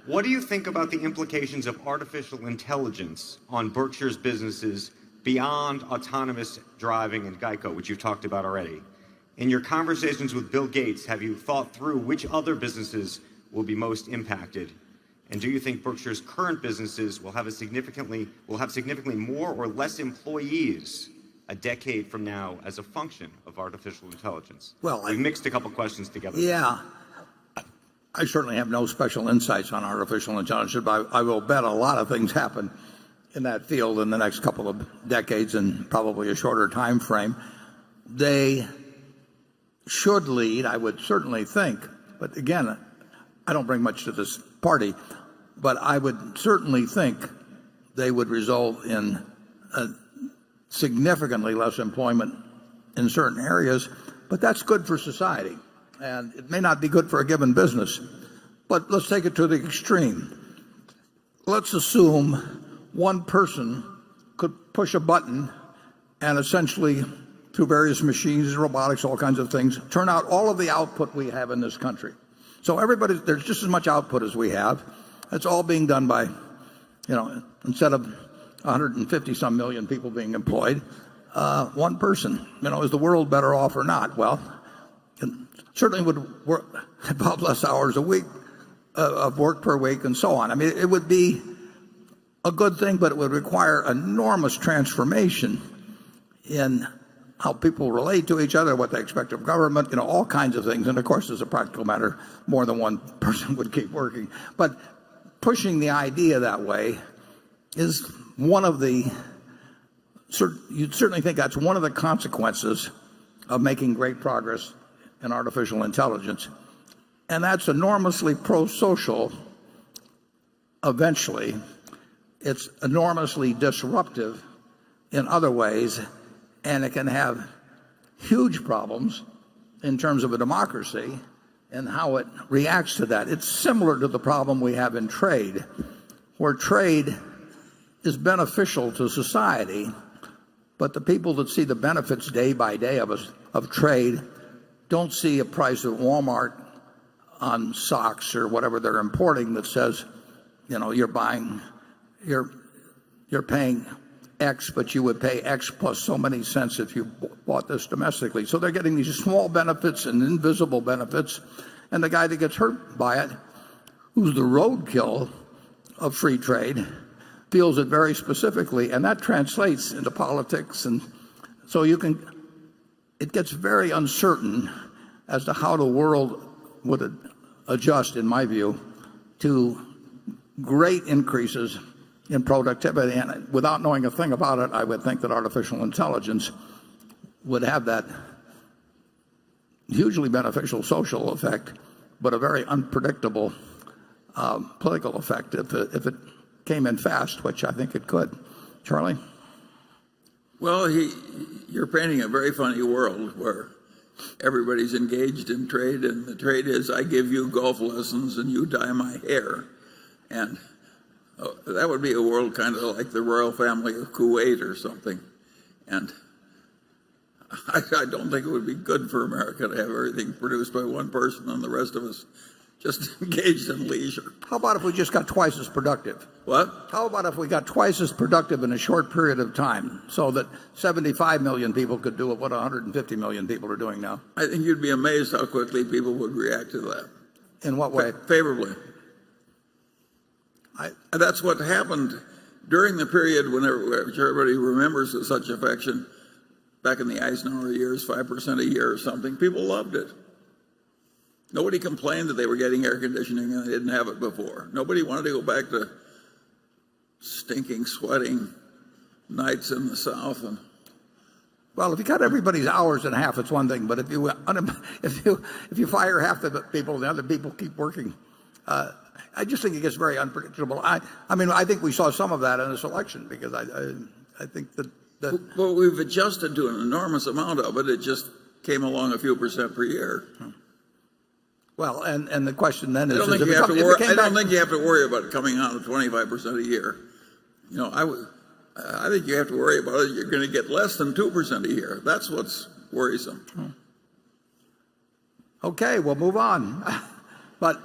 What do you think about the implications of artificial intelligence on Berkshire's businesses beyond autonomous driving and Geico, which you've talked about already? In your conversations with Bill Gates, have you thought through which other businesses will be most impacted? And do you think Berkshire's current businesses will have significantly more or less employees a decade from now as a function of artificial intelligence? Well, we've mixed a couple questions together. Yeah. I certainly have no special insights on artificial intelligence, but I will bet a lot of things happen in that field in the next couple of decades and probably a shorter time frame. They should lead, I would certainly think, but again, I don't bring much to this party, but I would certainly think they would result in significantly less employment in certain areas, but that's good for society. And it may not be good for a given business, but let's take it to the extreme. Let's assume one person could push a button and essentially, through various machines, robotics, all kinds of things, turn out all of the output we have in this country. So there's just as much output as we have. It's all being done by, instead of 150 some million people being employed, one person. Is the world better off or not? Well, it certainly would involve less hours a week of work per week and so on. I mean, it would be a good thing, but it would require enormous transformation in how people relate to each other, what they expect of government, all kinds of things. And of course, as a practical matter, more than one person would keep working. But pushing the idea that way is you'd certainly think that's one of the consequences of making great progress in artificial intelligence. And that's enormously pro-social eventually. It's enormously disruptive in other ways, and it can have huge problems in terms of a democracy and how it reacts to that. It's similar to the problem we have in trade, where trade is beneficial to society, but the people that see the benefits day by day of trade don't see a price at Walmart on socks or whatever they're importing that says, you're paying X, but you would pay X plus so many cents if you bought this domestically. So they're getting these small benefits and invisible benefits, and the guy that gets hurt by it, who's the roadkill of free trade, feels it very specifically, and that translates into politics. And so it gets very uncertain as to how the world would adjust, in my view, to great increases in productivity. And without knowing a thing about it, I would think that artificial intelligence would have that hugely beneficial social effect, but a very unpredictable political effect if it came in fast, which I think it could. Charlie? Well, you're painting a very funny world where everybody's engaged in trade, and the trade is I give you golf lessons and you dye my hair. And that would be a world kind of like the royal family of Kuwait or something. And I don't think it would be good for America to have everything produced by one person and the rest of us just engaged in leisure. How about if we just got twice as productive? What? How about if we got twice as productive in a short period of time so that 75 million people could do what 150 million people are doing now? I think you'd be amazed how quickly people would react to that. In what way? Favorably. That's what happened during the period when everybody remembers with such affection, back in the Eisenhower years, 5% a year or something. People loved it. Nobody complained that they were getting air conditioning and they didn't have it before. Nobody wanted to go back to stinking, sweating nights in the South. Well, if you cut everybody's hours in half, it's one thing. But if you fire half the people, the other people keep working. I just think it gets very unpredictable. I think we saw some of that in this election because I think that. Well, we've adjusted to an enormous amount of it. It just came along a few percent per year. Well, and the question then is, I don't think you have to worry about it coming out of 25% a year. I think you have to worry about it. You're going to get less than 2% a year. That's what's worrisome. Okay, we'll move on. But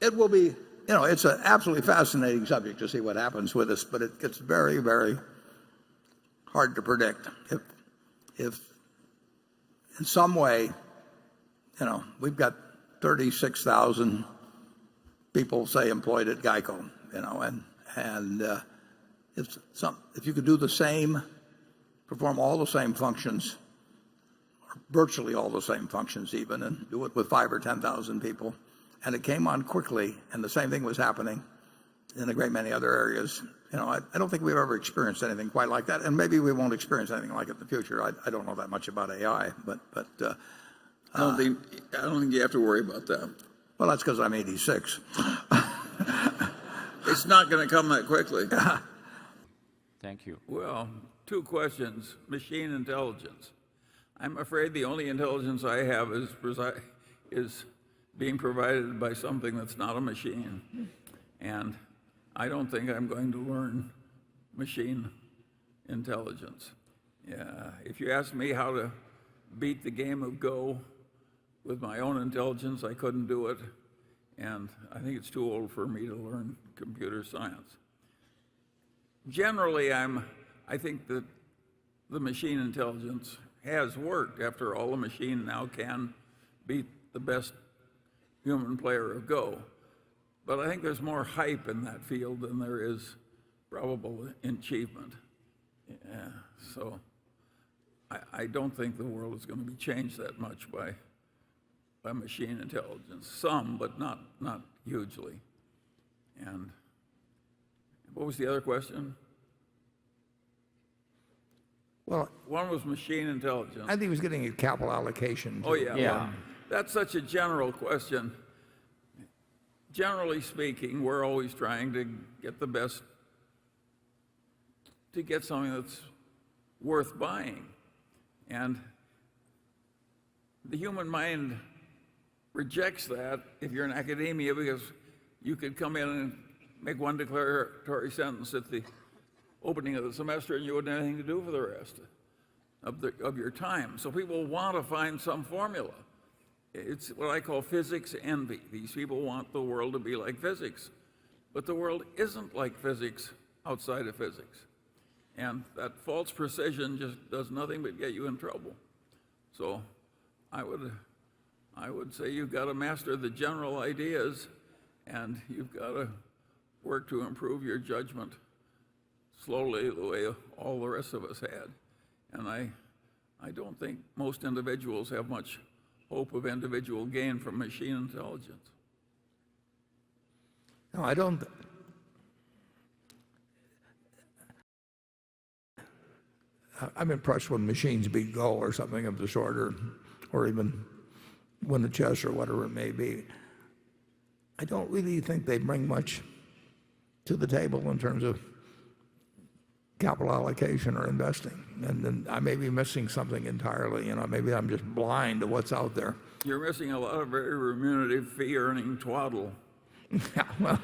it will be it's an absolutely fascinating subject to see what happens with us, but it gets very, very hard to predict. If in some way, we've got 36,000 people, say, employed at GEICO, and if you could do the same, perform all the same functions, or virtually all the same functions even, and do it with 5 or 10,000 people, and it came on quickly, and the same thing was happening in a great many other areas. I don't think we've ever experienced anything quite like that, and maybe we won't experience anything like it in the future. I don't know that much about AI, but I don't think you have to worry about that. well, that's because I'm 86. It's not going to come that quickly. Thank you. Well, 2 questions. Machine intelligence. I'm afraid the only intelligence I have is being provided by something that's not a machine. And I don't think I'm going to learn machine intelligence. Yeah, if you ask me how to beat the game of Go with my own intelligence, I couldn't do it. And I think it's too old for me to learn computer science. Generally, I think that the machine intelligence has worked. After all, a machine now can beat the best human player of Go. But I think there's more hype in that field than there is probable achievement. Yeah, so I don't think the world is going to be changed that much by machine intelligence. Some, but not hugely. And what was the other question? Well, One was machine intelligence. I think he was getting at capital allocation. Oh, yeah. Yeah. Well, that's such a general question. Generally speaking, we're always trying to get the best, to get something that's worth buying. And the human mind rejects that if you're in academia, because you could come in and make one declaratory sentence at the opening of the semester and you wouldn't have anything to do for the rest of your time. So people want to find some formula. It's what I call physics envy. These people want the world to be like physics. But the world isn't like physics outside of physics. And that false precision just does nothing but get you in trouble. So I would say you've got to master the general ideas, and you've got to work to improve your judgment slowly, the way all the rest of us had. And I don't think most individuals have much hope of individual gain from machine intelligence. No, I don't. I'm impressed when machines beat Go or something of the sort, or even win the chess or whatever it may be. I don't really think they bring much to the table in terms of capital allocation or investing. And then I may be missing something entirely. Maybe I'm just blind to what's out there. You're missing a lot of very remunerative fee-earning twaddle. Yeah, well,